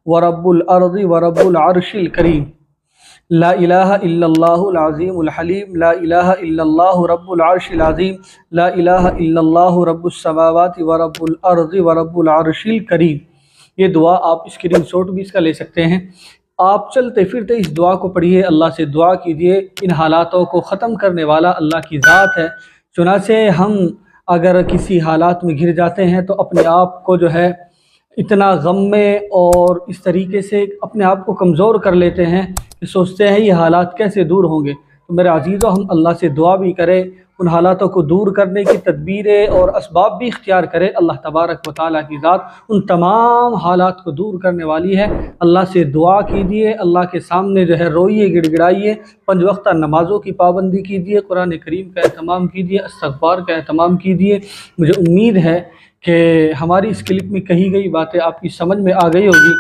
ورب الارض ورب العرش الکریم، لا الہ الا اللہ العظیم الحلیم، لا الہ الا اللہ رب العرش العظیم، لا الہ الا اللہ رب السماوات ورب الارض ورب العرش الکریم۔ یہ دعا آپ اسکرین شاٹ بھی اس کا لے سکتے ہیں۔ آپ چلتے پھرتے اس دعا کو پڑھیے، اللہ سے دعا کیجیے۔ ان حالاتوں کو ختم کرنے والا اللہ کی ذات ہے۔ چنانچہ ہم اگر کسی حالات میں گر جاتے ہیں تو اپنے آپ کو جو ہے اتنا غم میں اور اس طریقے سے اپنے آپ کو کمزور کر لیتے ہیں کہ سوچتے ہیں یہ حالات کیسے دور ہوں گے۔ تو میرے عزیزو، ہم اللہ سے دعا بھی کریں، ان حالاتوں کو دور کرنے کی تدبیریں اور اسباب بھی اختیار کریں۔ اللہ تبارک و تعالیٰ کی ذات ان تمام حالات کو دور کرنے والی ہے۔ اللہ سے دعا کیجیے، اللہ کے سامنے جو ہے روئیے، گڑ گڑائیے، 5 وقتہ نمازوں کی پابندی کیجیے، قرآن کریم کا اہتمام کیجیے، استغفار کا اہتمام کیجیے۔ مجھے امید ہے کہ ہماری اس کلپ میں کہی گئی باتیں آپ کی سمجھ میں آ گئی ہوگی۔